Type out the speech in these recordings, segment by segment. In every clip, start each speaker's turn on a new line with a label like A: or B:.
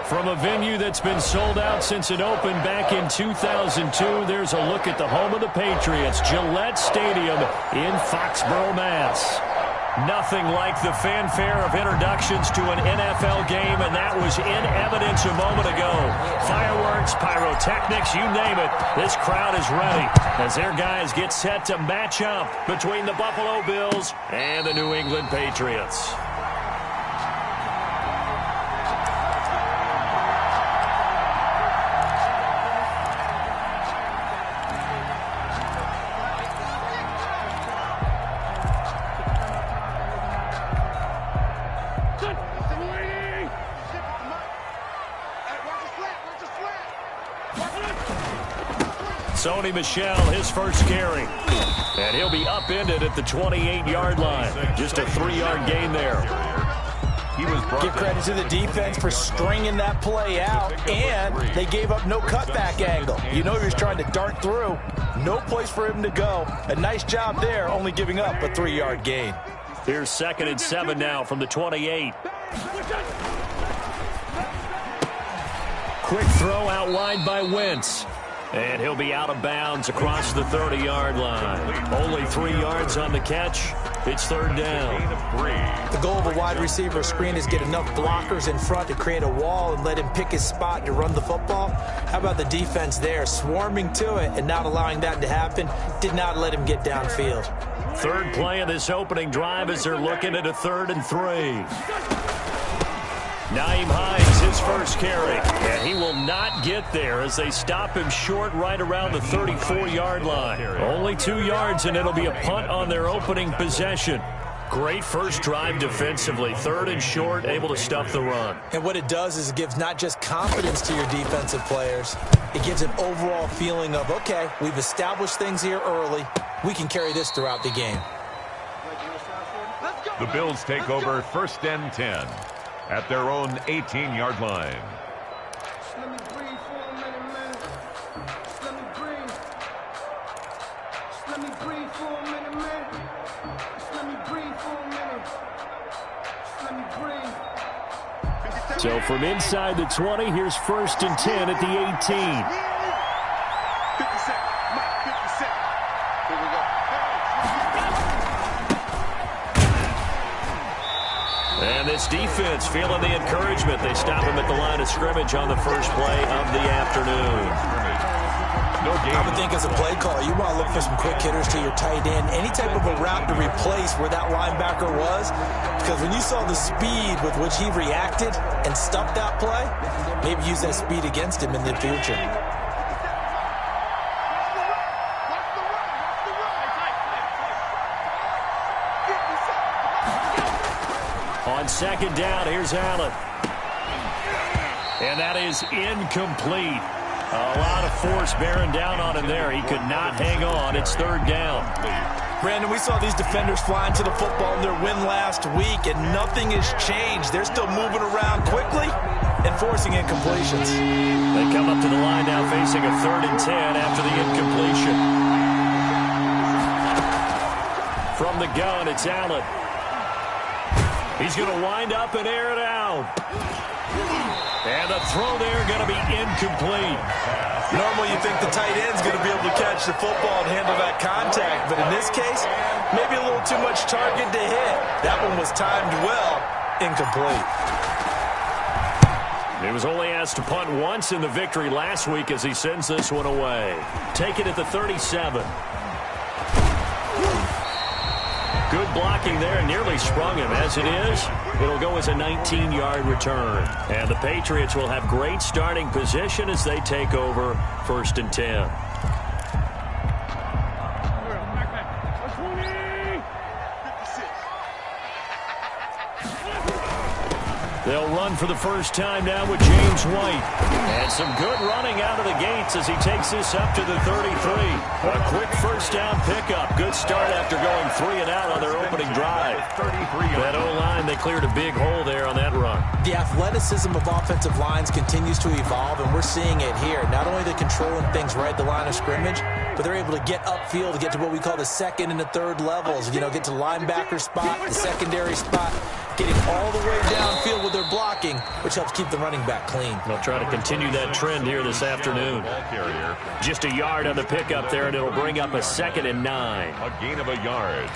A: From a venue that's been sold out since it opened back in 2002, there's a look at the home of the Patriots, Gillette Stadium in Foxborough, Mass. Nothing like the fanfare of introductions to an NFL game, and that was in evidence a moment ago. Fireworks, pyrotechnics, you name it. This crowd is ready as their guys get set to match up between the Buffalo Bills and the New England Patriots. Sony Michel, his first carry. And he'll be upended at the 28-yard line. Just a 3-yard gain there.
B: Give credit to the defense for stringing that play out, and they gave up no cutback angle. You know he was trying to dart through. No place for him to go. A nice job there, only giving up a 3-yard gain.
A: Here's 2nd and 7 now from the 28. Quick throw out wide by Wentz. And he'll be out of bounds across the 30-yard line. Only 3 yards on the catch. It's 3rd down.
B: The goal of a wide receiver screen is get enough blockers in front to create a wall and let him pick his spot to run the football. How about the defense there, swarming to it and not allowing that to happen? Did not let him get downfield.
A: Third play of this opening drive as they're looking at a 3rd and 3. Nyheim Hines, his first carry, and he will not get there as they stop him short right around the 34-yard line. Only 2 yards, and it'll be a punt on their opening possession. Great first drive defensively. 3rd and short, able to stuff the run.
B: And what it does is it gives not just confidence to your defensive players, it gives an overall feeling of, okay, we've established things here early. We can carry this throughout the game.
C: The Bills take over 1st and 10. At their own 18-yard line.
D: Let me breathe for a minute, man. Let me breathe. Let me breathe for a minute, man. Let me breathe for a minute. Let me breathe.
A: So from inside the 20, here's 1st and 10 at the 18. And this defense feeling the encouragement. They stop him at the line of scrimmage on the first play of the afternoon.
B: I would think as a play caller, you want to look for some quick hitters to your tight end. Any type of a route to replace where that linebacker was. Because when you saw the speed with which he reacted and stuffed that play, maybe use that speed against him in the future.
A: On 2nd down, here's Allen. And that is incomplete. A lot of force bearing down on him there. He could not hang on. It's 3rd down.
B: Brandon, we saw these defenders flying to the football in their win last week, and nothing has changed. They're still moving around quickly and forcing incompletions.
A: They come up to the line now facing a 3rd and 10 after the incompletion. From the gun, it's Allen. He's going to wind up and air it out. And the throw there going to be incomplete.
B: Normally you think the tight end's going to be able to catch the football and handle that contact. But in this case, maybe a little too much target to hit. That one was timed well. Incomplete.
A: He was only asked to punt once in the victory last week as he sends this one away. Take it at the 37. Good blocking there, and nearly sprung him. As it is, it'll go as a 19-yard return. And the Patriots will have great starting position as they take over 1st and 10. They'll run for the first time now with James White. And some good running out of the gates as he takes this up to the 33. A quick first down pickup. Good start after going 3 and out on their opening drive. That O-line, they cleared a big hole there on that run.
B: The athleticism of offensive lines continues to evolve, and we're seeing it here. Not only are they controlling things right at the line of scrimmage, but they're able to get upfield to get to what we call the 2nd and the 3rd levels. You know, get to linebacker spot, the secondary spot, getting all the way downfield with their blocking. blocking, which helps keep the running back clean.
A: They'll try to continue that trend here this afternoon. Just a yard on the pickup there, and it'll bring up a 2nd and 9.
C: A gain of a yard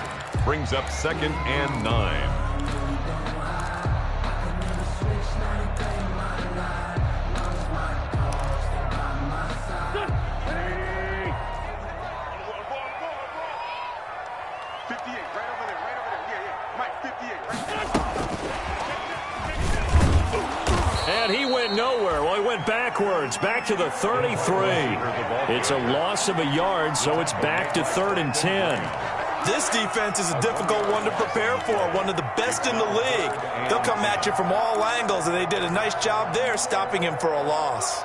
C: brings up 2nd and 9.
A: And he went nowhere. Well, he went backwards, back to the 33. It's a loss of a yard, so it's back to 3rd and 10.
B: This defense is a difficult one to prepare for, one of the best in the league. They'll come at you from all angles, and they did a nice job there stopping him for a loss.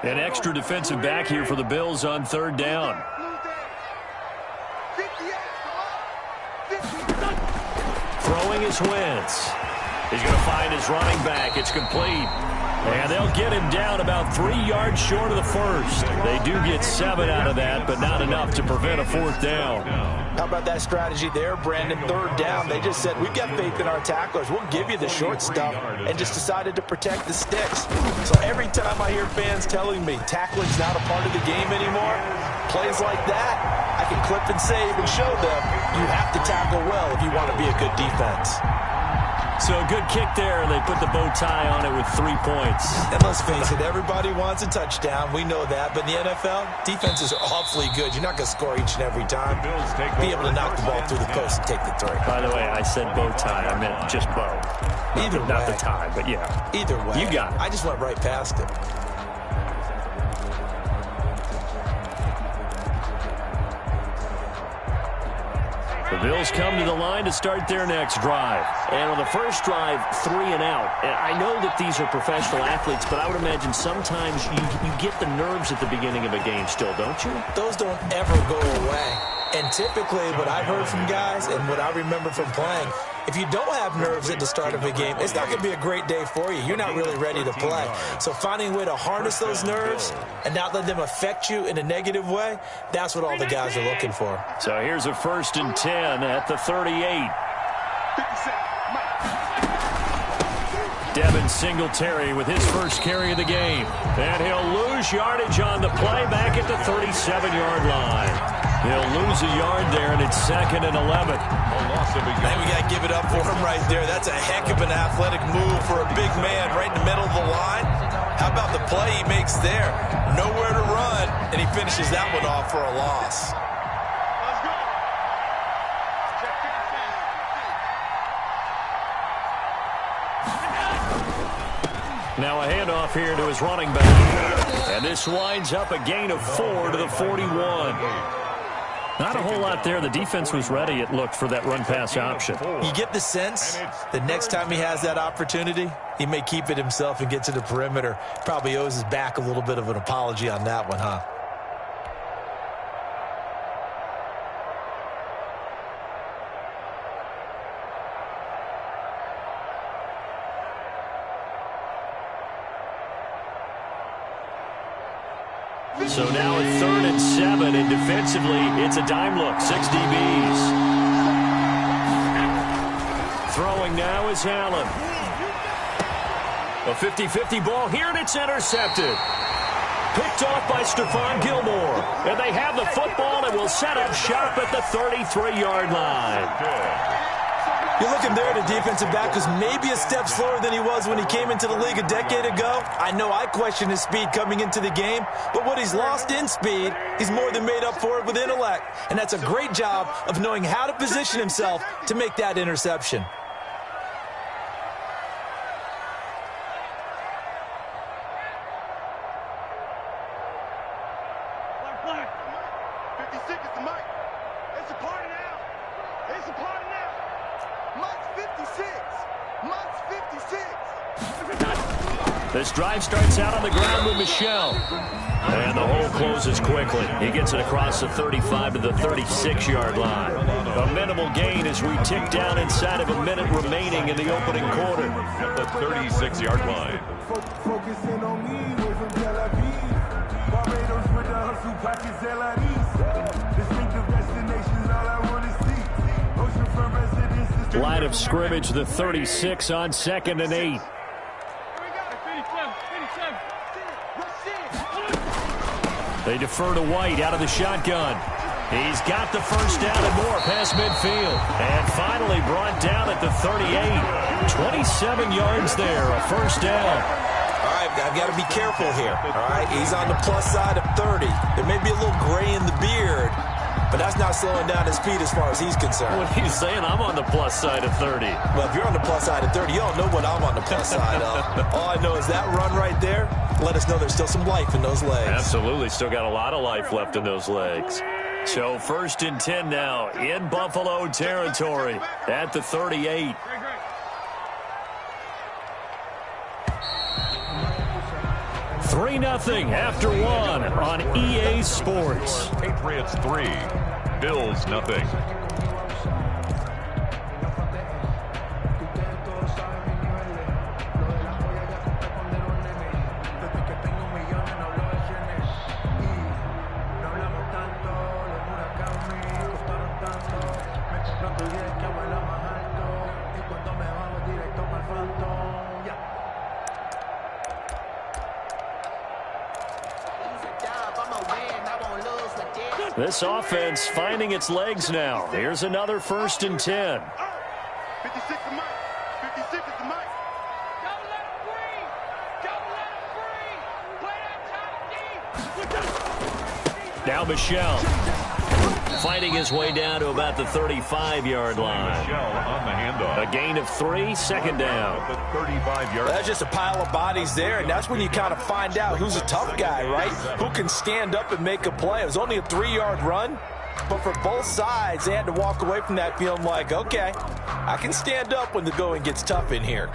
A: An extra defensive back here for the Bills on 3rd down. Throwing is Wentz. He's going to find his running back. It's complete. And they'll get him down about 3 yards short of the first. They do get 7 out of that, but not enough to prevent a 4th down.
B: How about that strategy there, Brandon? 3rd down. They just said, we've got faith in our tacklers. We'll give you the short stuff, and just decided to protect the sticks. So every time I hear fans telling me tackling's not a part of the game anymore, plays like that, I can clip and save and show them you have to tackle well if you want to be a good defense.
A: So a good kick there, and they put the bow tie on it with 3 points.
B: And let's face it, everybody wants a touchdown. We know that. But in the NFL, defenses are awfully good. You're not going to score each and every time. Be able to knock the ball through the post and take the 3.
A: By the way, I said bow tie. I meant just bow.
B: Either way.
A: Not the tie, but yeah.
B: Either way.
A: You got it.
B: I just went right past it.
A: The Bills come to the line to start their next drive. And on the first drive, 3 and out. And I know that these are professional athletes, but I would imagine sometimes you get the nerves at the beginning of a game still, don't you?
B: Those don't ever go away. And typically what I've heard from guys and what I remember from playing, if you don't have nerves at the start of a game, it's not going to be a great day for you. You're not really ready to play. So finding a way to harness those nerves and not let them affect you in a negative way, that's what all the guys are looking for.
A: So here's a 1st and 10 at the 38. Devin Singletary with his first carry of the game. And he'll lose yardage on the play back at the 37-yard line. He'll lose a yard there, and it's 2nd and 11.
B: Man, we got to give it up for him right there. That's a heck of an athletic move for a big man right in the middle of the line. How about the play he makes there? Nowhere to run, and he finishes that one off for a loss.
A: Now a handoff here to his running back. And this winds up a gain of 4 to the 41. Not a whole lot there. The defense was ready, it looked, for that run-pass option.
B: You get the sense that next time he has that opportunity, he may keep it himself and get to the perimeter. Probably owes his back a little bit of an apology on that one, huh?
A: So now a 3rd and 7, and defensively, it's a dime look. 6 DBs. Throwing now is Allen. A 50-50 ball here, and it's intercepted. Picked off by Stephon Gilmore. And they have the football and will set up shop at the 33-yard line.
B: You're looking there at a defensive back who's maybe a step slower than he was when he came into the league a decade ago. I know I questioned his speed coming into the game, but what he's lost in speed, he's more than made up for it with intellect. And that's a great job of knowing how to position himself to make that interception.
A: This drive starts out on the ground with Michel. And the hole closes quickly. He gets it across the 35 to the 36-yard line. A minimal gain as we tick down inside of a minute remaining in the opening quarter.
C: At the 36-yard line.
D: Focusing on me, way from Tel Aviv. Barbados with the hustle pockets, LIDs. Distinctive destinations, all I want is
A: Line of scrimmage, the 36 on 2nd and 8. They defer to White out of the shotgun. He's got the first down and more past midfield. And finally brought down at the 38. 27 yards there, a first down.
B: All right, I've got to be careful here. All right, he's on the plus side of 30. There may be a little gray in the beard, but that's not slowing down his speed as far as he's concerned.
A: What are you saying? I'm on the plus side of 30.
B: Well, if you're on the plus side of 30, you don't know what I'm on the plus side of. All I know is that run right there let us know there's still some life in those legs.
A: Absolutely. Still got a lot of life left in those legs. So 1st and 10 now in Buffalo territory at the 38. Three 0 after one on EA Sports.
C: Patriots 3, Bills 0.
A: This offense finding its legs now. Here's another 1st and 10.
D: 56 is Mike. 56 is the Mike. Don't let him breathe. Don't let him breathe. Play that top D.
A: Now Michelle fighting his way down to about the 35-yard line.
C: Michelle on the handoff.
A: A gain of 3, 2nd down.
C: The 35-yard.
B: That's just a pile of bodies there, and that's when you kind of find out who's a tough guy, right? Who can stand up and make a play. It was only a 3-yard run, but for both sides, they had to walk away from that feeling like, okay, I can stand up when the going gets tough in here.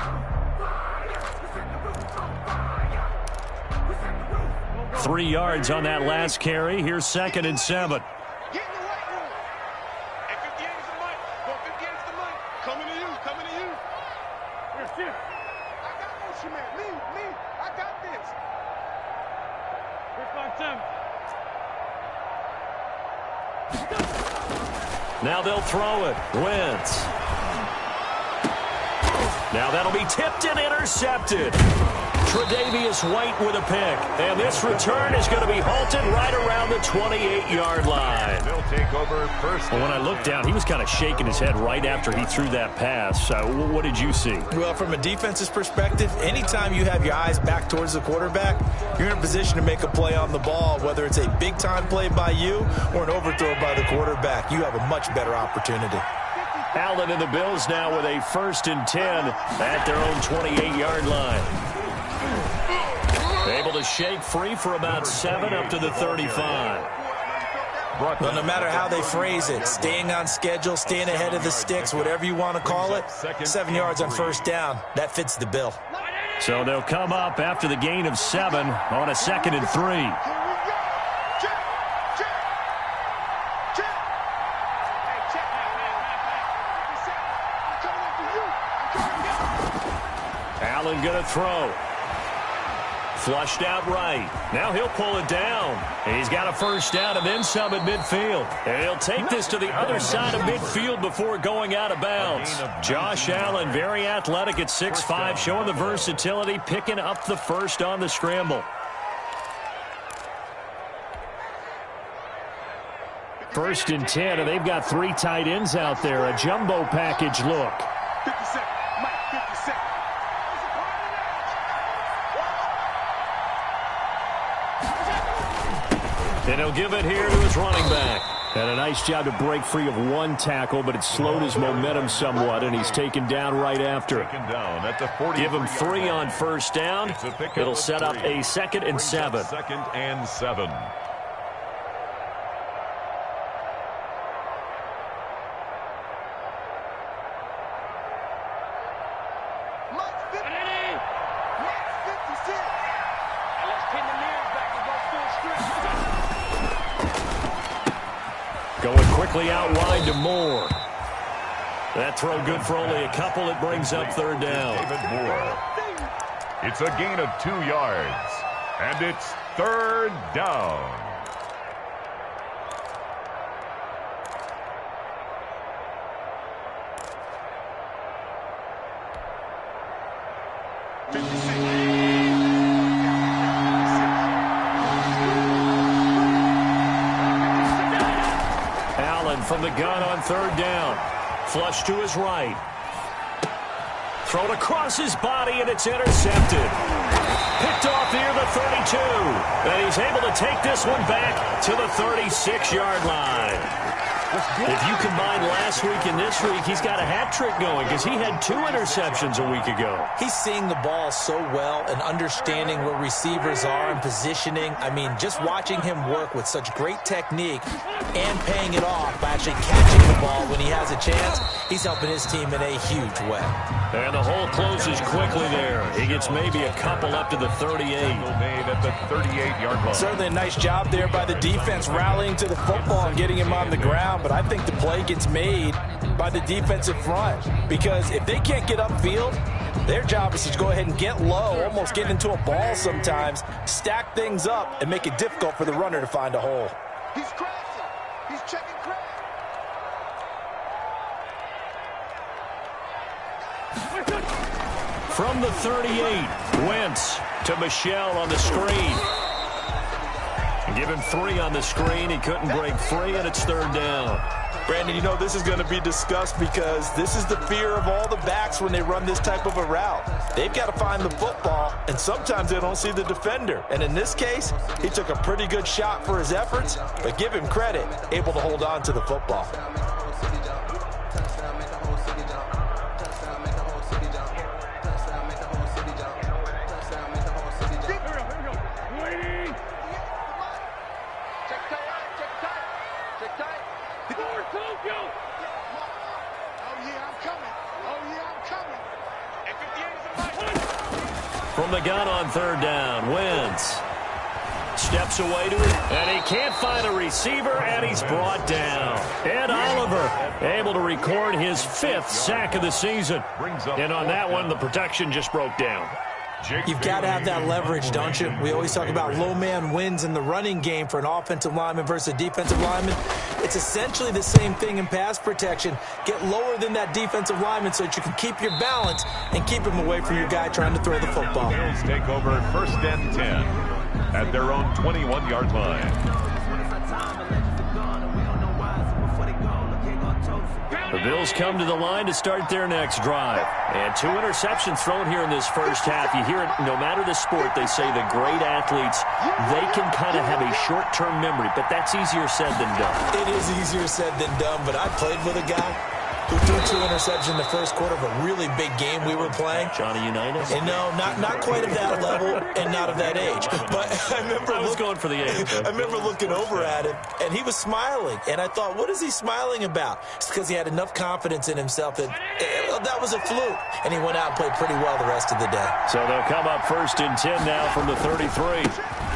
A: 3 yards on that last carry. Here's 2nd and 7.
D: Get in the right room. And 58 is the Mike. Go 58 is the Mike. Coming to you. Coming to you. Here's this. I got motion, man. Me. I got this. Here's 5-7.
A: Now they'll throw it. Wentz. Now that'll be tipped and intercepted. Tre'Davious White with a pick. And this return is going to be halted right around the 28-yard line.
C: They'll take over 1st.
A: Well, when I looked down, he was kind of shaking his head right after he threw that pass. What did you see?
B: Well, from a defense's perspective, anytime you have your eyes back towards the quarterback, you're in a position to make a play on the ball, whether it's a big-time play by you or an overthrow by the quarterback. You have a much better opportunity.
A: Allen and the Bills now with a 1st and 10 at their own 28-yard line. Able to shake free for about 7 up to the 35.
B: Well, no matter how they phrase it, staying on schedule, staying ahead of the sticks, whatever you want to call it, 7 yards on 1st down, that fits the bill.
A: So they'll come up after the gain of 7 on a 2nd and 3. Allen going to throw. Flushed out right. Now he'll pull it down. He's got a 1st down and then some at midfield. And he'll take this to the other side of midfield before going out of bounds. Josh Allen, very athletic at 6'5", showing the versatility, picking up the 1st on the scramble. 1st and 10, and they've got 3 tight ends out there. A jumbo package look.
D: 57. Mike, 57.
A: And he'll give it here to his running back. And a nice job to break free of 1 tackle, but it slowed his momentum somewhat, and he's taken down right after. Give him 3 on 1st down. It'll set up a 2nd and 7.
C: 2nd and 7.
A: Going quickly out wide to Moore. That throw good for only a couple. It brings up 3rd down.
C: David Moore. It's a gain of 2 yards. And it's 3rd down.
A: Allen from the gun on third down. Flush to his right. Thrown across his body, and it's intercepted. Picked off near the 32. And he's able to take this one back to the 36-yard line. If you combine last week and this week, he's got a hat trick going because he had 2 interceptions a week ago.
B: He's seeing the ball so well and understanding where receivers are and positioning. I mean, just watching him work with such great technique and paying it off by actually catching the ball when he has a chance, he's helping his team in a huge way.
A: And the hole closes quickly there. He gets maybe a couple up to the 38.
C: Made at the 38-yard line.
B: Certainly a nice job there by the defense rallying to the football and getting him on the ground, but I think the play gets made by the defensive front because if they can't get upfield, their job is to go ahead and get low, almost get into a ball sometimes, stack things up, and make it difficult for the runner to find a hole.
D: He's crashing. He's checking crash.
A: From the 38, Wentz to Michelle on the screen. Give him 3 on the screen. He couldn't break free, and it's third down.
B: Brandon, you know this is going to be discussed because this is the fear of all the backs when they run this type of a route. They've got to find the football, and sometimes they don't see the defender. And in this case, he took a pretty good shot for his efforts, but give him credit, able to hold on to the football.
A: From the gun on third down, Wentz steps away to it, and he can't find a receiver, and he's brought down. Ed Oliver able to record his 5th sack of the season. And on that one, the protection just broke down.
B: You've got to have that leverage, don't you? We always talk about low man wins in the running game for an offensive lineman versus a defensive lineman. It's essentially the same thing in pass protection. Get lower than that defensive lineman so that you can keep your balance and keep him away from your guy trying to throw the football.
C: Bills take over first and 10 at their own 21-yard line.
A: The Bills come to the line to start their next drive. And 2 interceptions thrown here in this first half. You hear it, no matter the sport, they say the great athletes, they can kind of have a short-term memory, but that's easier said than done.
B: It is easier said than done, but I played with a guy who threw 2 interceptions in the first quarter of a really big game we were playing.
A: Johnny Unitas?
B: And no, not quite of that level and not of that age. But I was
A: going for the age.
B: I remember looking over at him, and he was smiling. And I thought, what is he smiling about? It's because he had enough confidence in himself that that was a fluke. And he went out and played pretty well the rest of the day.
A: So they'll come up first and 10 now from the 33.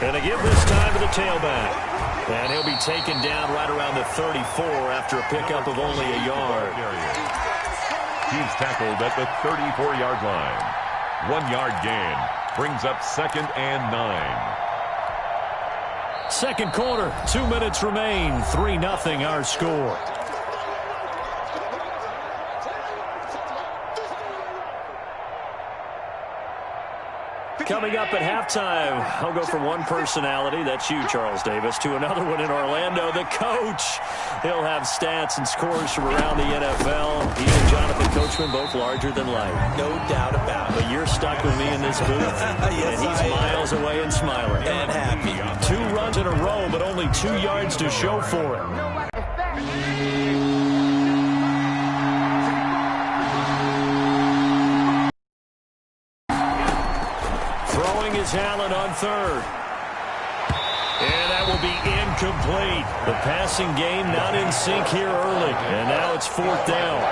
A: And they give this time to the tailback. And he'll be taken down right around the 34 after a pickup of only a yard.
C: He's tackled at the 34-yard line. 1-yard gain brings up second and 9.
A: Second quarter, 2 minutes remain. 3-0 our score. Coming up at halftime, I'll go from one personality, that's you, Charles Davis, to another one in Orlando, the coach. He'll have stats and scores from around the NFL. He and Jonathan Coachman, both larger than life.
B: No doubt about it.
A: But you're stuck with me in this booth,
B: yes,
A: and he's miles away and smiling.
B: And happy.
A: 2 runs in a row, but only 2 yards to show for it. Allen on third. And that will be incomplete. The passing game not in sync here early. And now it's 4th down.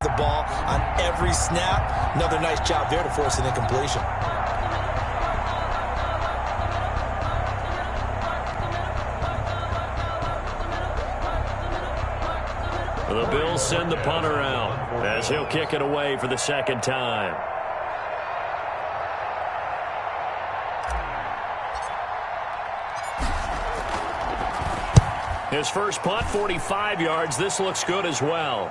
B: The ball on every snap. Another nice job there to force an incompletion.
A: The Bills send the punter out as he'll kick it away for the second time. His first punt, 45 yards. This looks good as well.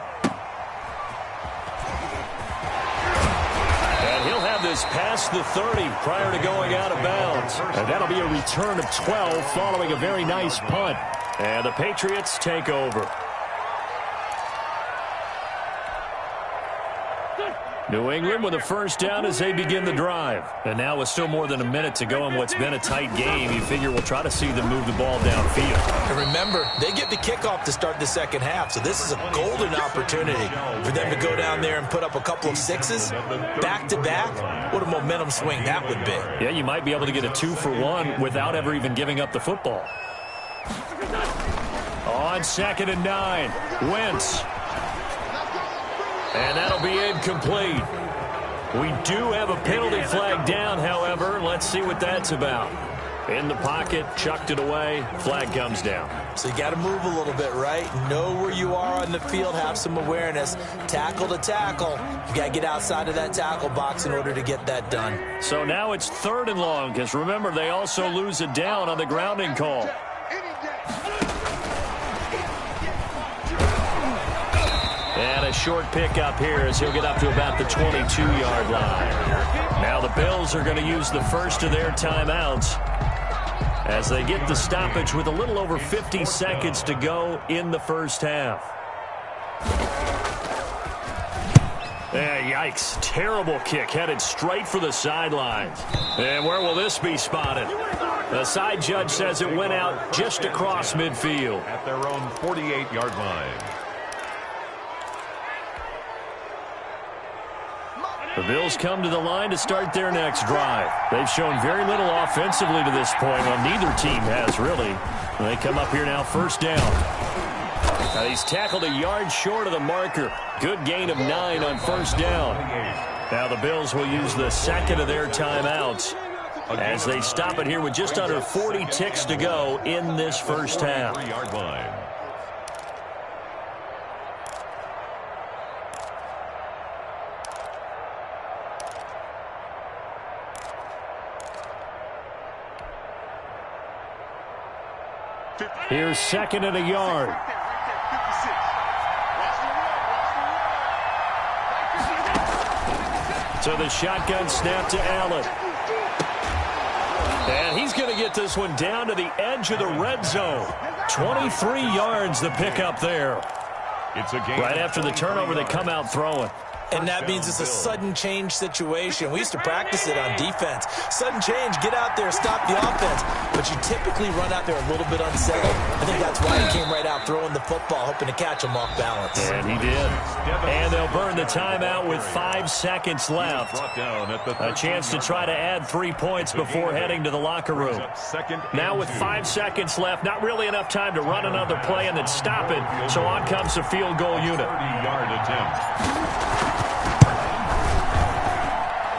A: And he'll have this is past the 30 prior to going out of bounds. And that'll be a return of 12 following a very nice punt. And the Patriots take over. New England with a first down as they begin the drive. And now with still more than a minute to go in what's been a tight game, you figure we'll try to see them move the ball downfield.
B: And remember, they get the kickoff to start the second half, so this is a golden opportunity for them to go down there and put up a couple of sixes back-to-back. What a momentum swing that would be.
A: Yeah, you might be able to get a 2-for-1 without ever even giving up the football. On 2nd and 9, Wentz. And that'll be incomplete. We do have a penalty flag down, however. Let's see what that's about. In the pocket, chucked it away, flag comes down.
B: So you got to move a little bit, right? Know where you are on the field, have some awareness. Tackle to tackle. You got to get outside of that tackle box in order to get that done.
A: So now it's 3rd and long, because remember, they also lose it down on the grounding call. And a short pickup here as he'll get up to about the 22-yard line. Now the Bills are going to use the first of their timeouts as they get the stoppage with a little over 50 seconds to go in the first half. Yikes. Terrible kick headed straight for the sidelines. And where will this be spotted? The side judge says it went out just across midfield.
C: At their own 48-yard line.
A: The Bills come to the line to start their next drive. They've shown very little offensively to this point. Well, neither team has, really. They come up here now, first down. Now, he's tackled a yard short of the marker. Good gain of 9 on first down. Now the Bills will use the second of their timeouts as they stop it here with just under 40 ticks to go in this first half.
C: 3-yard line.
A: Here's 2nd and a yard. So the shotgun snap to Allen. And he's going to get this one down to the edge of the red zone. 23 yards the pickup there.
C: It's a game
A: right after the turnover, they come out throwing.
B: And that means it's a sudden change situation. We used to practice it on defense. Sudden change, get out there, stop the offense. But you typically run out there a little bit unsettled. I think that's why he came right out throwing the football, hoping to catch him off balance.
A: And he did. And they'll burn the timeout with 5 seconds left. A chance to try to add 3 points before heading to the locker room. Now with 5 seconds left, not really enough time to run another play and then stop it. So on comes the field goal unit.
C: 30-yard attempt.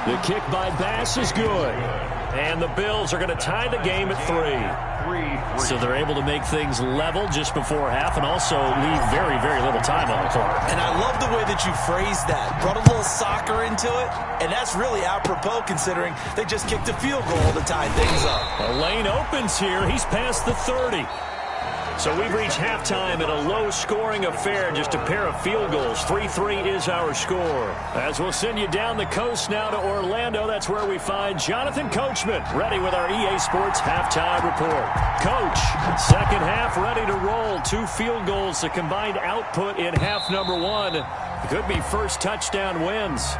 A: The kick by Bass is good. And the Bills are going to tie the game at 3. So they're able to make things level just before half and also leave very, very little time on the clock.
B: And I love the way that you phrased that. Brought a little soccer into it, and that's really apropos considering they just kicked a field goal to tie things up.
A: The lane opens here. He's past the 30. So we've reached halftime at a low-scoring affair, just a pair of field goals. 3-3 is our score. As we'll send you down the coast now to Orlando, that's where we find Jonathan Coachman, ready with our EA Sports halftime report. Coach, second half ready to roll. 2 field goals, the combined output in half number 1. Could be first touchdown wins.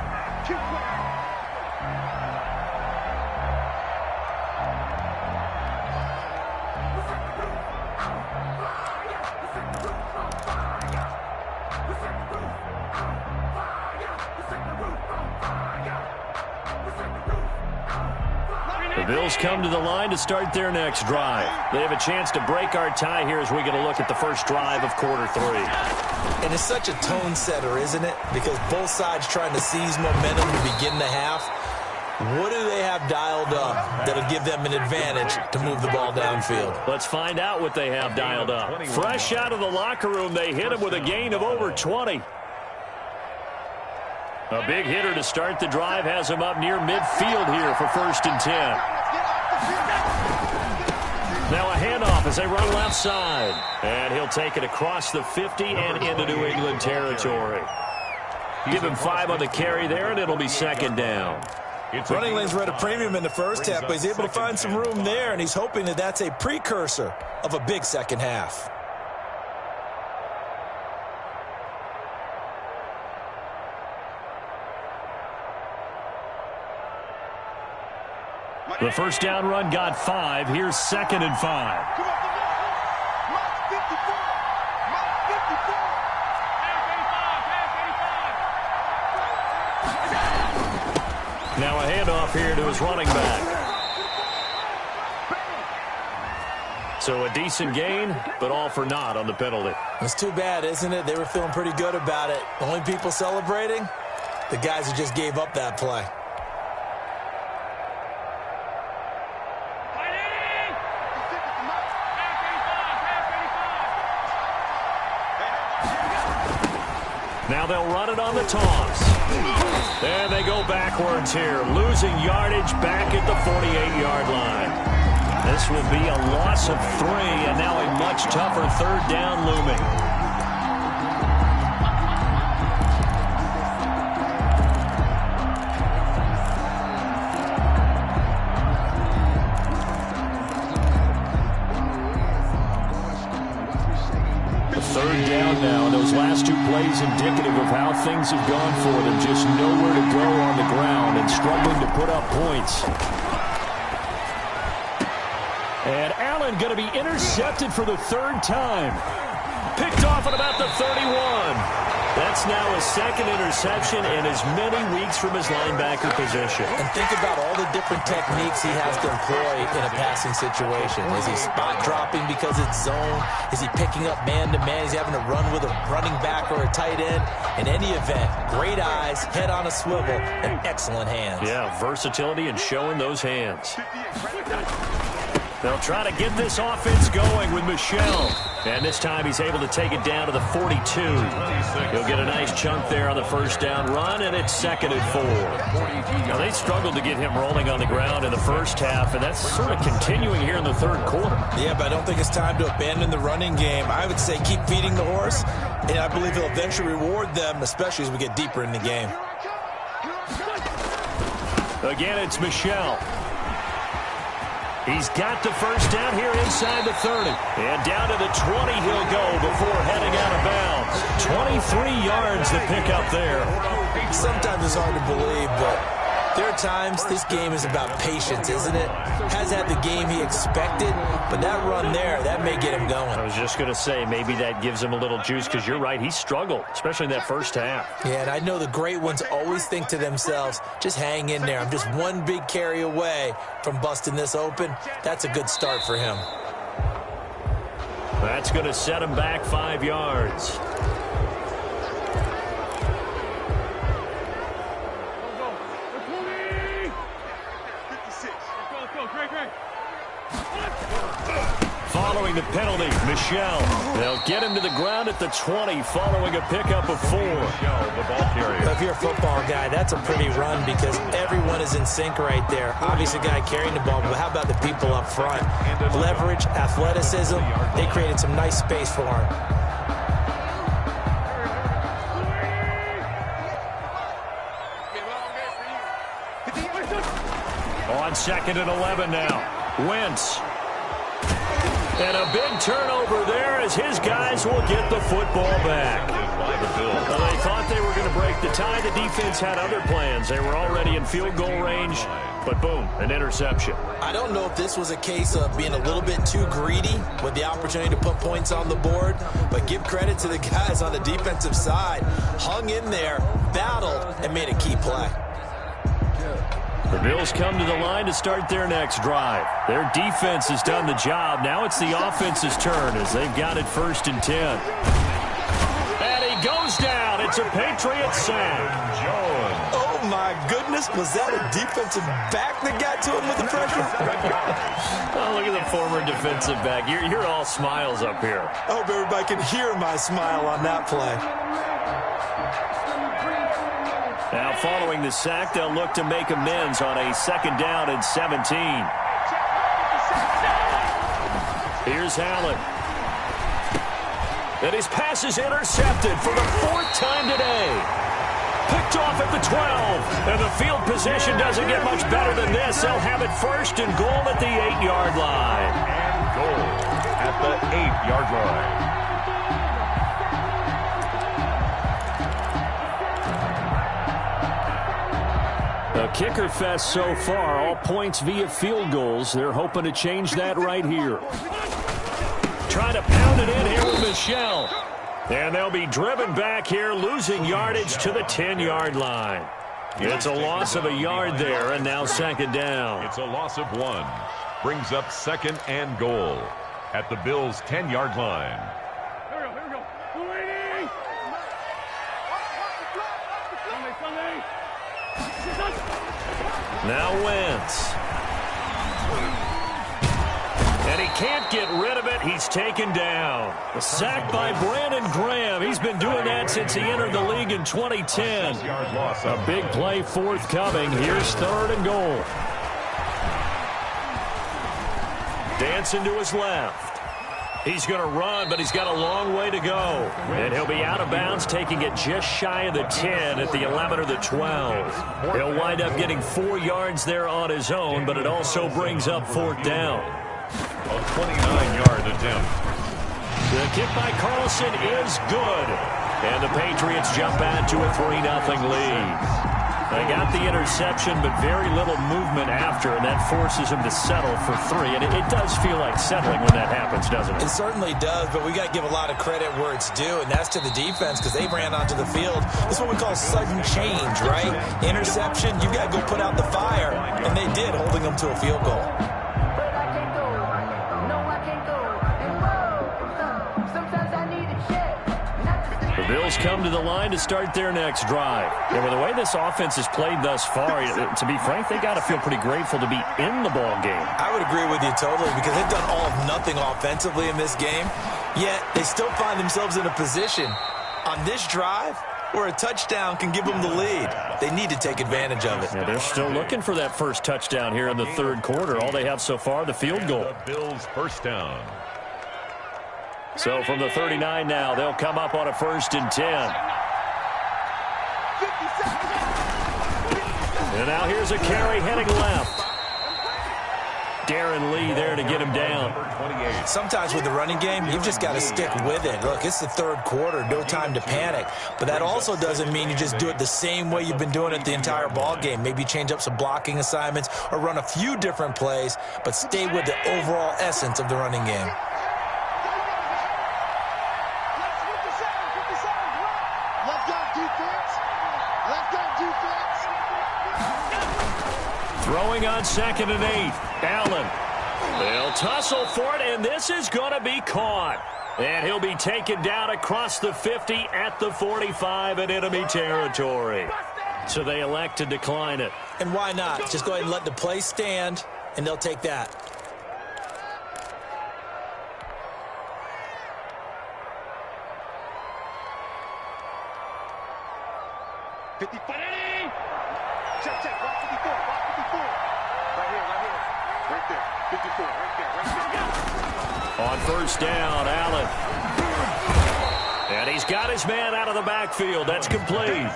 A: Bills come to the line to start their next drive. They have a chance to break our tie here as we get a look at the first drive of quarter 3.
B: And it's such a tone setter, isn't it? Because both sides trying to seize momentum to begin the half. What do they have dialed up that'll give them an advantage to move the ball downfield?
A: Let's find out what they have dialed up. Fresh out of the locker room, they hit him with a gain of over 20. A big hitter to start the drive has him up near midfield here for 1st and 10. Now a handoff as they run left side. And he'll take it across the 50 and into New England territory. Give him 5 on the carry there, and it'll be 2nd down.
B: Running lanes were at a premium in the first half, but he's able to find some room there, and he's hoping that that's a precursor of a big second half.
A: The first down run got 5. Here's 2nd and 5.
D: Come on, come on. Mark 54. Mark 54.
A: Now a handoff here to his running back. So a decent gain, but all for naught on the penalty.
B: It's too bad, isn't it? They were feeling pretty good about it. The only people celebrating? The guys who just gave up that play.
A: Now they'll run it on the toss. There they go backwards here, losing yardage back at the 48-yard line. This will be a loss of 3, and now a much tougher 3rd down looming. Third down now, and those last 2 plays indicative of how things have gone for them. Just nowhere to go on the ground and struggling to put up points. And Allen going to be intercepted for the 3rd time. Picked off at about the 31. That's now his 2nd interception in as many weeks from his linebacker position.
B: And think about all the different techniques he has to employ in a passing situation. Is he spot dropping because it's zone? Is he picking up man-to-man? Is he having to run with a running back or a tight end? In any event, great eyes, head on a swivel, and excellent hands.
A: Yeah, versatility and showing those hands. They'll try to get this offense going with Michel. And this time he's able to take it down to the 42. He'll get a nice chunk there on the first down run, and it's 2nd and 4. Now, they struggled to get him rolling on the ground in the first half, and that's sort of continuing here in the 3rd quarter.
B: Yeah, but I don't think it's time to abandon the running game. I would say keep feeding the horse, and I believe he'll eventually reward them, especially as we get deeper in the game.
A: Again, it's Michel. He's got the first down here inside the 30. And down to the 20 he'll go before heading out of bounds. 23 yards to pick up there.
B: Sometimes it's hard to believe, but there are times this game is about patience, isn't it? Has had the game he expected, but that run there, that may get him going.
A: I was just going to say, maybe that gives him a little juice, because you're right, he struggled, especially in that first half.
B: Yeah, and I know the great ones always think to themselves, just hang in there. I'm just one big carry away from busting this open. That's a good start for him.
A: That's going to set him back 5 yards. Following the penalty, Michel. They'll get him to the ground at the 20 following a pickup of 4.
B: If you're a football guy, that's a pretty run because everyone is in sync right there. Obviously, the guy carrying the ball, but how about the people up front? Leverage, athleticism, they created some nice space for him.
A: On 2nd and 11 now. Wentz. And a big turnover there as his guys will get the football back. Well, they thought they were going to break the tie. The defense had other plans. They were already in field goal range, but boom, an interception.
B: I don't know if this was a case of being a little bit too greedy with the opportunity to put points on the board, but give credit to the guys on the defensive side. Hung in there, battled, and made a key play.
A: The Bills come to the line to start their next drive. Their defense has done the job. Now it's the offense's turn as they've got it 1st and 10. And he goes down. It's a Patriot sack.
B: Oh, my goodness. Was that a defensive back that got to him with the pressure?
A: Oh, look at the former defensive back. You're all smiles up here.
B: I hope everybody can hear my smile on that play.
A: Now, following the sack, they'll look to make amends on a 2nd down and 17. Here's Allen. And his pass is intercepted for the 4th time today. Picked off at the 12. And the field position doesn't get much better than this. They'll have it first and goal at the 8-yard line.
C: And goal at the 8-yard line.
A: A kicker fest so far, all points via field goals. They're hoping to change that right here. Trying to pound it in here with Michel. And they'll be driven back here, losing yardage to the 10-yard line. It's a loss of a yard there, and now second down.
C: It's a loss of 1. Brings up second and goal at the Bills' 10-yard line.
D: Here we go. Waiting.
A: Now Wentz. And he can't get rid of it. He's taken down. Sacked by Brandon Graham. He's been doing that since he entered the league in 2010. A big play forthcoming. Here's third and goal. Dancing to his left. He's going to run, but he's got a long way to go. And he'll be out of bounds, taking it just shy of the 10 at the 11 or the 12. He'll wind up getting 4 yards there on his own, but it also brings up fourth down.
C: A 29-yard attempt.
A: The kick by Carlson is good. And the Patriots jump out to a 3-0 lead. They got the interception, but very little movement after, and that forces him to settle for 3. And it does feel like settling when that happens, doesn't it?
B: It certainly does, but we got to give a lot of credit where it's due, and that's to the defense because they ran onto the field. This is what we call sudden change, right? Interception, you got to go put out the fire, and they did, holding them to a field goal.
A: Bills come to the line to start their next drive. And with the way this offense has played thus far, to be frank, they got to feel pretty grateful to be in the ball game.
B: I would agree with you totally because they've done all of nothing offensively in this game, yet they still find themselves in a position on this drive where a touchdown can give them the lead. They need to take advantage of it.
A: Yeah, they're still looking for that first touchdown here in the third quarter. All they have so far, the field goal.
C: The Bills' first down.
A: So from the 39 now, they'll come up on a 1st and 10. And now here's a carry heading left. Darren Lee there to get him down.
B: Sometimes with the running game, you've just got to stick with it. Look, it's the third quarter, no time to panic. But that also doesn't mean you just do it the same way you've been doing it the entire ball game. Maybe change up some blocking assignments or run a few different plays, but stay with the overall essence of the running game.
A: Throwing on 2nd and 8. Allen. They'll tussle for it, and this is going to be caught. And he'll be taken down across the 50 at the 45 in enemy territory. So they elect to decline it.
B: And why not? Just go ahead and let the play stand, and they'll take that.
D: Check, check. Block 54. Block 54. Right here. Right there. 54. Right there.
A: On first down, Allen. And he's got his man out of the backfield. That's complete.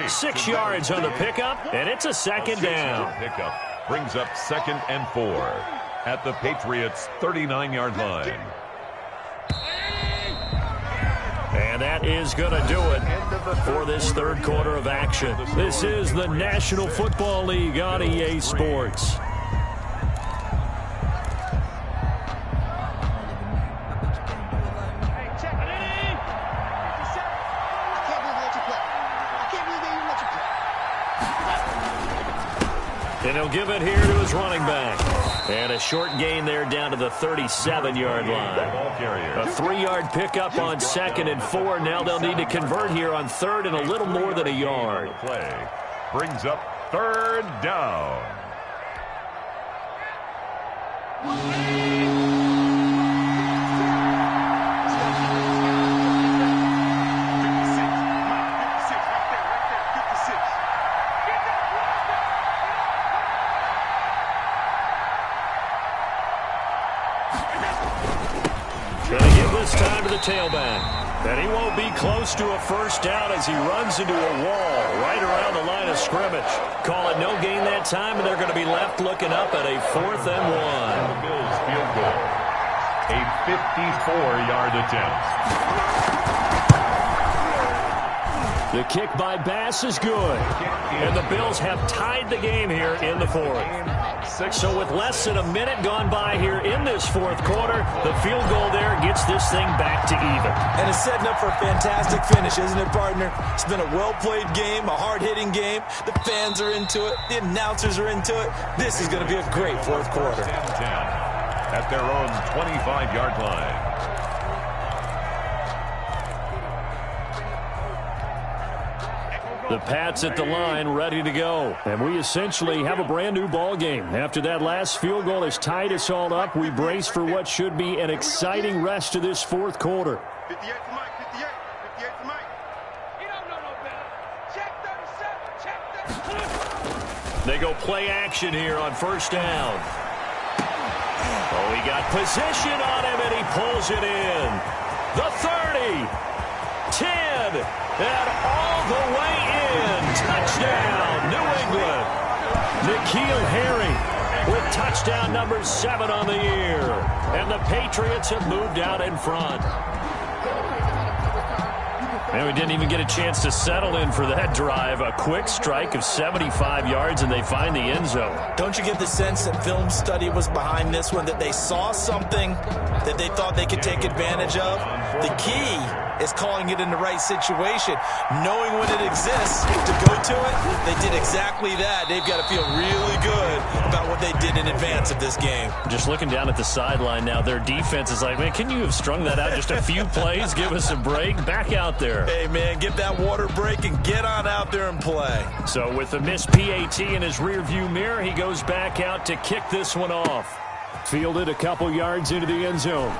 A: 6 yards on the pickup, and it's a second down.
C: Pickup brings up 2nd and 4 at the Patriots' 39-yard line.
A: And that is going to do it for this third quarter of action. This is the National Football League on EA Sports. And he'll give it here to his running back. And a short gain there down to the 37-yard line. A 3-yard pickup on 2nd and 4. Now they'll need to convert here on 3rd and a little more than a yard.
C: Play brings up 3rd down.
A: Going to give this time to the tailback. And he won't be close to a first down as he runs into a wall right around the line of scrimmage. Call it no gain that time, and they're going to be left looking up at a 4th and 1.
C: The Bills field goal. A 54-yard attempt.
A: The kick by Bass is good. And the Bills have tied the game here in the 4th. So with less than a minute gone by here in this 4th quarter, the field goal there gets this thing back to even.
B: And it's setting up for a fantastic finish, isn't it, partner? It's been a well-played game, a hard-hitting game. The fans are into it. The announcers are into it. This is going to be a great 4th quarter.
C: 10-10 at their own 25-yard line.
A: The Pats at the line, ready to go. And we essentially have a brand-new ball game. After that last field goal has tied us all up, we brace for what should be an exciting rest of this 4th quarter.
D: 58 to Mike, 58 to Mike. You don't know no better. Check 37, check 37.
A: They go play action here on first down. Oh, he got position on him, and he pulls it in. The 30, 10, and all the way in. Touchdown, New England. N'Keal Harry with touchdown number 7 on the year. And the Patriots have moved out in front. And we didn't even get a chance to settle in for that drive. A quick strike of 75 yards, and they find the end zone.
B: Don't you get the sense that film study was behind this one, that they saw something that they thought they could take advantage of? The key is calling it in the right situation, knowing when it exists to go to it. They did exactly that. They've got to feel really good about what they did in advance of this game.
A: Just looking down at the sideline now, their defense is like, man, can you have strung that out just a few plays? Give us a break. Back out there.
B: Hey, man, get that water break and get on out there and play.
A: So with the missed PAT in his rearview mirror, he goes back out to kick this one off. Fielded a couple yards into the end zone.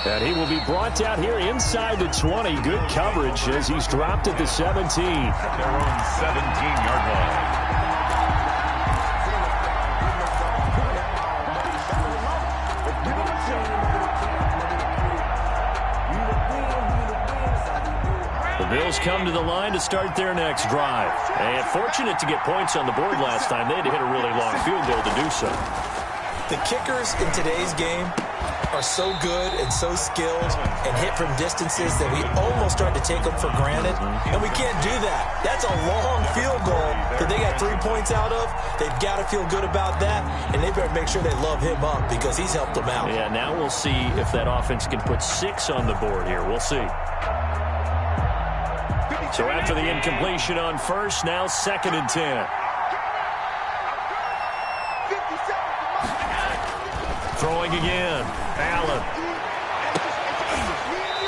A: And he will be brought down here inside the 20. Good coverage as he's dropped at the 17.
C: At their own 17-yard line.
A: The Bills come to the line to start their next drive. And fortunate to get points on the board last time. They had to hit a really long field goal to do so.
B: The kickers in today's game are so good and so skilled and hit from distances that we almost start to take them for granted, and we can't do that. That's a long field goal that they got 3 points out of. They've got to feel good about that, and they better make sure they love him up because he's helped them out.
A: Yeah, now we'll see if that offense can put 6 on the board here. We'll see. So after the incompletion on first, now 2nd and 10. Throwing again. Allen.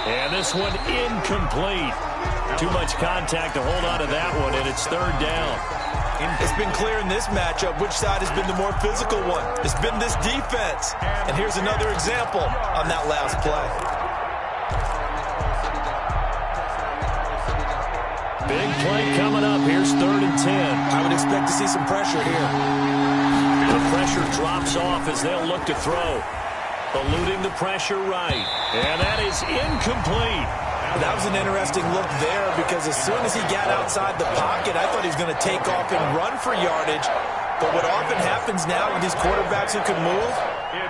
A: And this one incomplete. Too much contact to hold on to that one, and it's 3rd down.
B: It's been clear in this matchup which side has been the more physical one. It's been this defense. And here's another example on that last play.
A: Big play coming up. Here's 3rd and 10.
B: I would expect to see some pressure here.
A: The pressure drops off as they'll look to throw. Eluding the pressure right. And that is incomplete.
B: That was an interesting look there because as soon as he got outside the pocket, I thought he was going to take off and run for yardage. But what often happens now with these quarterbacks who can move,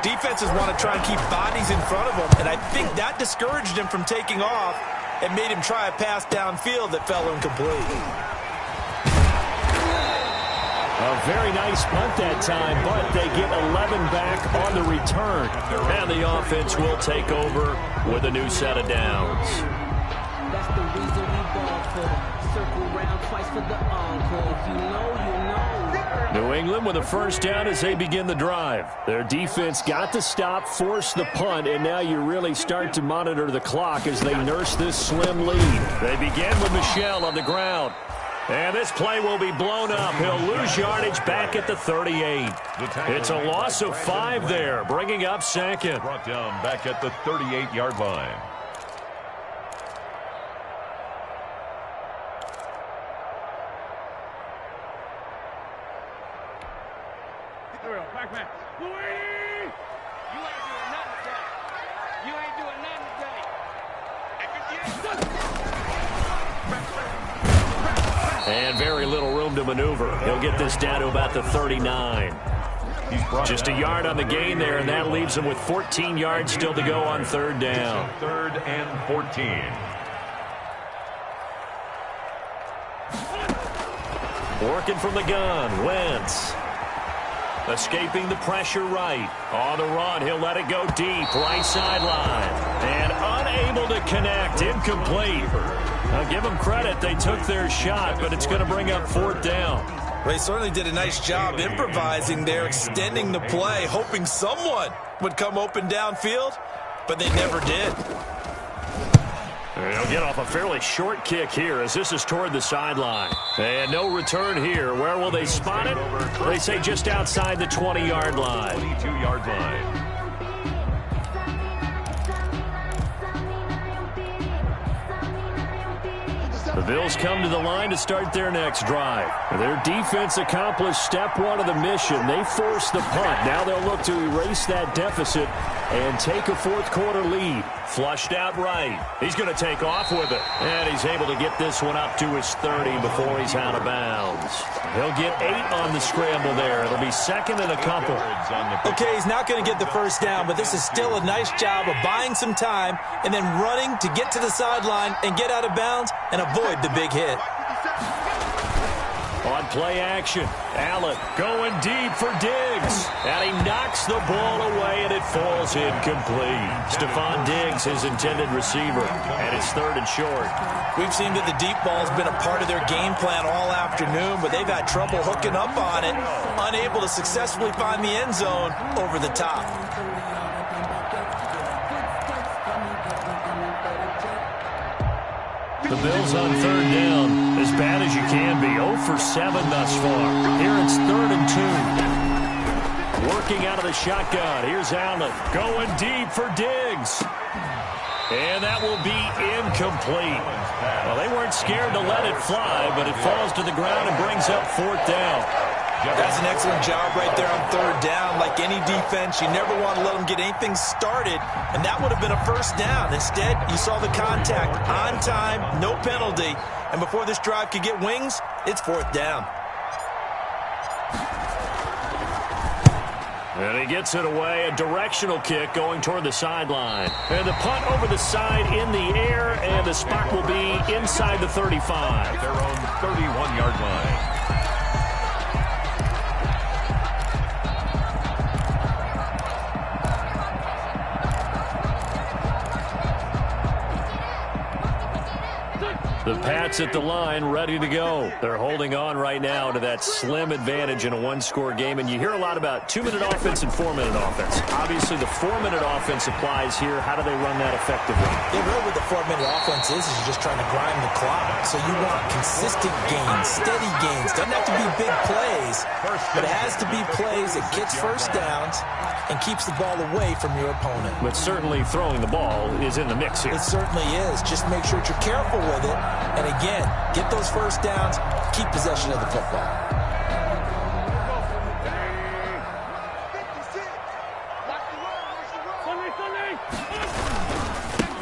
B: defenses want to try and keep bodies in front of them. And I think that discouraged him from taking off and made him try a pass downfield that fell incomplete.
A: A very nice punt that time, but they get 11 back on the return. And the offense will take over with a new set of downs.
E: That's the reason we ball for them. Circle round twice for the encore. If you know, you know.
A: New England with a first down as they begin the drive. Their defense got the stop, forced the punt, and now you really start to monitor the clock as they nurse this slim lead. They begin with Michel on the ground. And this play will be blown up. He'll lose yardage back at the 38. It's a loss of 5 there, bringing up 2nd.
C: Brought down back at the 38-yard line.
D: Back man. You ain't doing nothing today. You ain't doing nothing today.
A: And very little room to maneuver. He'll get this down to about the 39. Just a yard on the gain there, and that leaves him with 14 yards still to go on third down.
C: Third and 14.
A: Working from the gun, Wentz. Escaping the pressure right. On the run, he'll let it go deep, right sideline. And unable to connect, incomplete. Now give them credit, they took their shot, but it's going to bring up fourth down.
B: Well, they certainly did a nice job improvising there, extending the play, hoping someone would come open downfield, but they never did.
A: They'll get off a fairly short kick here as this is toward the sideline. And no return here. Where will they spot it? They say just outside the 20-yard line.
C: 22-yard line.
A: The Bills come to the line to start their next drive. Their defense accomplished step one of the mission. They forced the punt. Now they'll look to erase that deficit and take a fourth-quarter lead. Flushed out right. He's going to take off with it. And he's able to get this one up to his 30 before he's out of bounds. He'll get 8 on the scramble there. It'll be second and a couple.
B: Okay, he's not going to get the first down, but this is still a nice job of buying some time and then running to get to the sideline and get out of bounds and avoid the big hit.
A: On play action, Allen going deep for Diggs. And he knocks the ball away, and it falls incomplete. Stephon Diggs, his intended receiver, and it's third and short.
B: We've seen that the deep ball's been a part of their game plan all afternoon, but they've had trouble hooking up on it, unable to successfully find the end zone over the top.
A: The Bills on third down, as bad as you can be. 0 for 7 thus far. Here it's third and 2. Working out of the shotgun. Here's Allen going deep for Diggs. And that will be incomplete. Well, they weren't scared to let it fly, but it falls to the ground and brings up fourth down.
B: That's an excellent job right there on third down. Like any defense, you never want to let them get anything started, and that would have been a first down. Instead, you saw the contact on time, no penalty, and before this drive could get wings, it's fourth down.
A: And he gets it away, a directional kick going toward the sideline. And the punt over the side in the air, and the spot will be inside the 35.
C: Their own 31-yard line.
A: The Pats at the line, ready to go. They're holding on right now to that slim advantage in a one-score game. And you hear a lot about 2-minute offense and 4-minute offense. Obviously, the 4-minute offense applies here. How do they run that effectively?
B: Yeah, really what the 4-minute offense is you're just trying to grind the clock. So you want consistent gains, steady gains. Doesn't have to be big plays, but it has to be plays that gets first downs and keeps the ball away from your opponent.
A: But certainly throwing the ball is in the mix here.
B: It certainly is. Just make sure that you're careful with it. And again, get those first downs, keep possession of the football.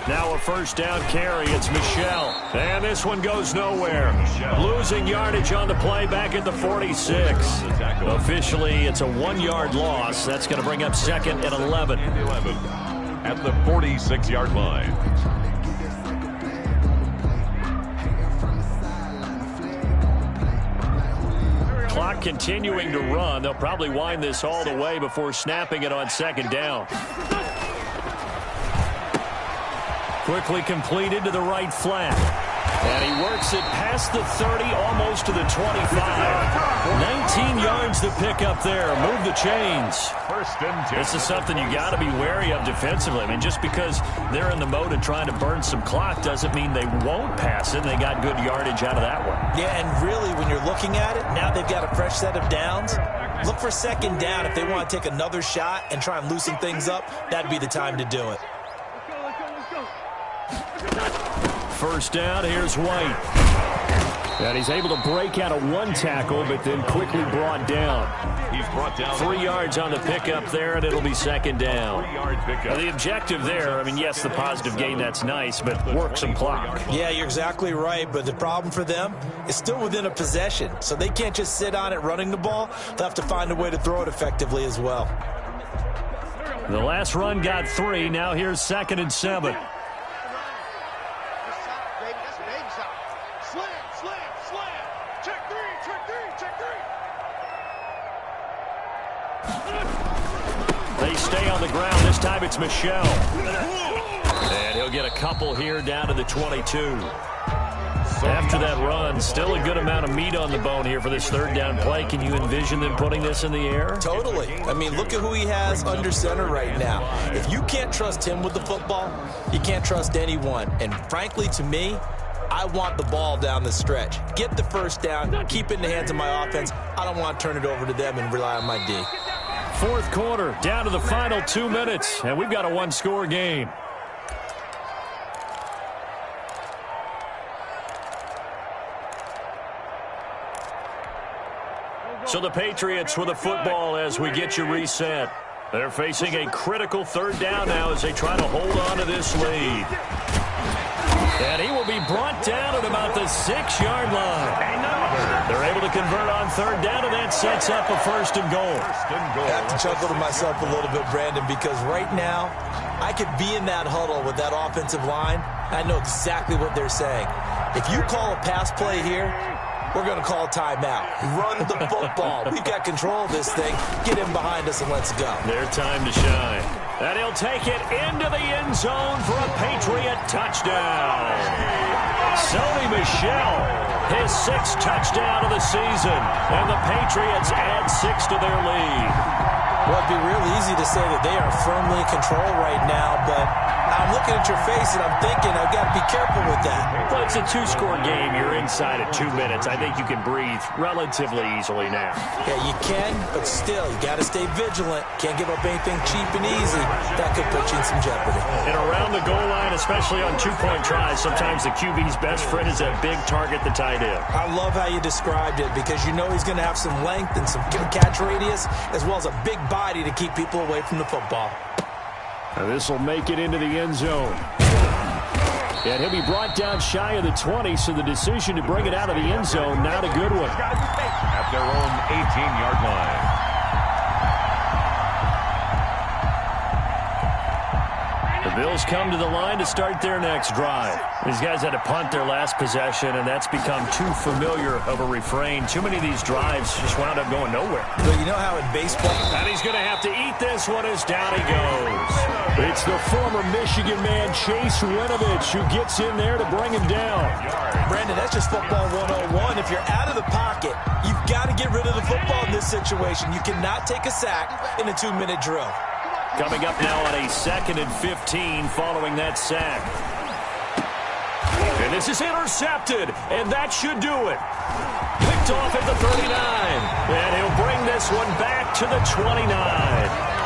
A: Now a first down carry. It's Michel. And this one goes nowhere. Losing yardage on the play back at the 46. Officially, it's a 1-yard loss. That's going to bring up second and 11.
C: At the 46-yard line.
A: Clock continuing to run. They'll probably wind this all the way before snapping it on second down. Quickly completed to the right flat. And he works it past the 30, almost to the 25. 19 yards to pick up there. Move the chains.
C: First and 10.
A: This is something you got to be wary of defensively. I mean, just because they're in the mode of trying to burn some clock doesn't mean they won't pass it. They got good yardage out of that one.
B: Yeah, and really, when you're looking at it, now they've got a fresh set of downs. Look for second down. If they want to take another shot and try and loosen things up, that'd be the time to do it.
A: First down, here's White. And he's able to break out of one tackle, but then quickly brought down.
C: He's brought down
A: 3 yards on the pickup there, and it'll be second down.
C: 3-yard pickup.
A: The objective there, I mean, yes, the positive gain, that's nice, but work some clock.
B: Yeah, you're exactly right, but the problem for them is still within a possession, so they can't just sit on it running the ball. They'll have to find a way to throw it effectively as well.
A: The last run got 3. Now here's 2nd and 7. They stay on the ground. This time it's Michel. And he'll get a couple here down to the 22. After that run, still a good amount of meat on the bone here for this 3rd down play. Can you envision them putting this in the air?
B: Totally. I mean, look at who he has under center right now. If you can't trust him with the football, you can't trust anyone. And frankly, to me, I want the ball down the stretch. Get the 1st down, keep it in the hands of my offense. I don't want to turn it over to them and rely on my D.
A: 4th quarter, down to the final 2 minutes, and we've got a 1-score game. So the Patriots with the football as we get you reset. They're facing a critical 3rd down now as they try to hold on to this lead. And he will be brought down at about the 6-yard line. They're able to convert on 3rd down, and that sets up a 1st and goal.
B: I have to chuckle to myself a little bit, Brandon, because right now I could be in that huddle with that offensive line. I know exactly what they're saying. If you call a pass play here, we're going to call a timeout. Run the football. We've got control of this thing. Get him behind us and let's go.
A: Their time to shine. And he'll take it into the end zone for a Patriot touchdown. Sony Michel, his 6th touchdown of the season. And the Patriots add 6 to their lead.
B: Well, it'd be real easy to say that they are firmly in control right now, but I'm looking at your face and I'm thinking I've got to be careful with that.
A: Well, it's a 2-score game. You're inside at 2 minutes. I think you can breathe relatively easily now.
B: Yeah, you can, but still, you got to stay vigilant. Can't give up anything cheap and easy. That could put you in some jeopardy.
A: And around the goal line, especially on 2-point tries, sometimes the QB's best friend is that big target, the tight end.
B: I love how you described it because you know he's going to have some length and some catch radius as well as a big body to keep people away from the football.
A: And this will make it into the end zone. And he'll be brought down shy of the 20, so the decision to bring it out of the end zone, not a good one.
C: At their own 18-yard line.
A: The Bills come to the line to start their next drive. These guys had to punt their last possession, and that's become too familiar of a refrain. Too many of these drives just wound up going nowhere.
B: But you know how in baseball...
A: And he's going to have to eat this one as down he goes. It's the former Michigan man, Chase Winovich, who gets in there to bring him down.
B: Brandon, that's just football 101. If you're out of the pocket, you've got to get rid of the football in this situation. You cannot take a sack in a 2-minute drill.
A: Coming up now on a 2nd and 15 following that sack. And this is intercepted, and that should do it. Picked off at the 39, and he'll bring this one back to the 29.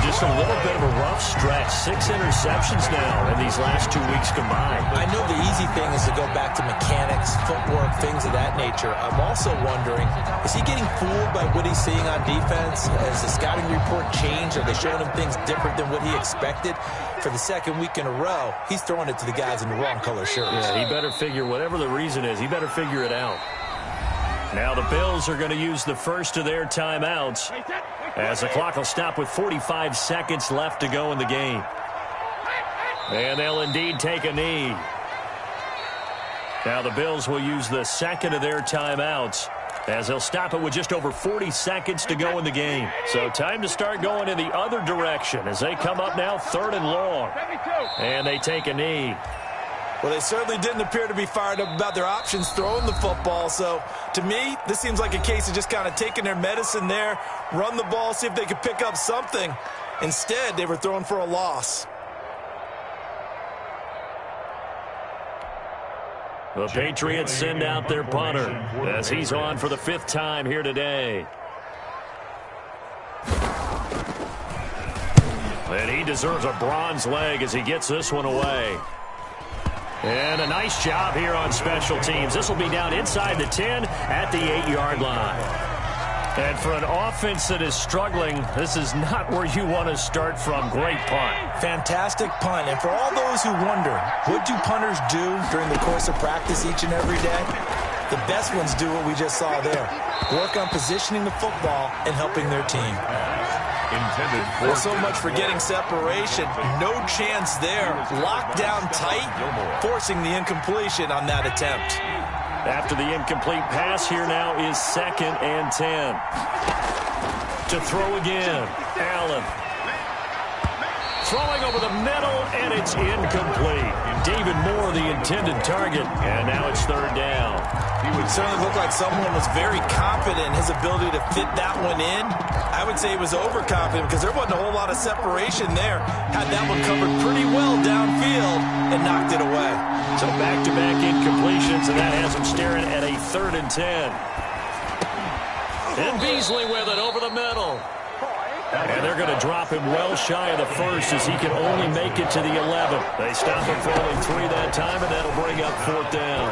A: Just a little bit of a rough stretch. 6 interceptions now in these last 2 weeks combined.
B: I know the easy thing is to go back to mechanics, footwork, things of that nature. I'm also wondering, is he getting fooled by what he's seeing on defense? Has the scouting report changed? Are they showing him things different than what he expected? For the 2nd week in a row, he's throwing it to the guys in the wrong color shirts.
A: Yeah, he better figure, whatever the reason is, he better figure it out. Now the Bills are going to use the first of their timeouts as the clock will stop with 45 seconds left to go in the game. And they'll indeed take a knee. Now the Bills will use the 2nd of their timeouts as they'll stop it with just over 40 seconds to go in the game. So time to start going in the other direction as they come up now 3rd and long. And they take a knee.
B: Well, they certainly didn't appear to be fired up about their options throwing the football. So, to me, this seems like a case of just kind of taking their medicine there, run the ball, see if they could pick up something. Instead, they were throwing for a loss.
A: The Patriots send out their punter as he's on for the 5th time here today. And he deserves a bronze leg as he gets this one away. And a nice job here on special teams. This will be down inside the 10 at the 8-yard line. And for an offense that is struggling, this is not where you want to start from. Great punt.
B: Fantastic punt. And for all those who wonder, what do punters do during the course of practice each and every day? The best ones do what we just saw there. Work on positioning the football and helping their team.
C: Intended for
B: so much for getting separation. No chance there. Locked down tight, forcing the incompletion on that attempt.
A: After the incomplete pass, here now is 2nd and 10. To throw again, Allen. Throwing over the middle, and it's incomplete. David Moore, the intended target, and now it's 3rd down.
B: He would certainly look like someone was very confident in his ability to fit that one in. I would say he was overconfident because there wasn't a whole lot of separation there. Had that one covered pretty well downfield and knocked it away.
A: So back-to-back incompletions, and that has him staring at a 3rd and 10. And Beasley with it over the middle. And they're going to drop him well shy of the 1st as he can only make it to the 11. They stop him for only 3 that time, and that'll bring up 4th down.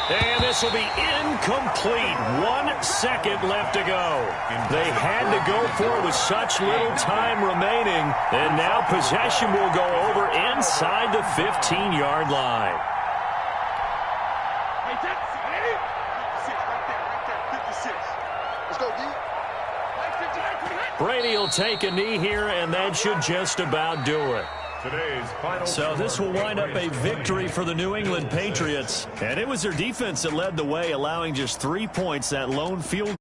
A: And this will be incomplete. 1 second left to go. They had to go for it with such little time remaining. And now possession will go over inside the 15-yard line.
D: Hey, that's it. 56 right there, 56. Let's go, D.
A: Brady will take a knee here, and that should just about do it.
C: today's final.
A: So this will wind up a victory for the New England Patriots. And it was their defense that led the way, allowing just 3 points, that lone field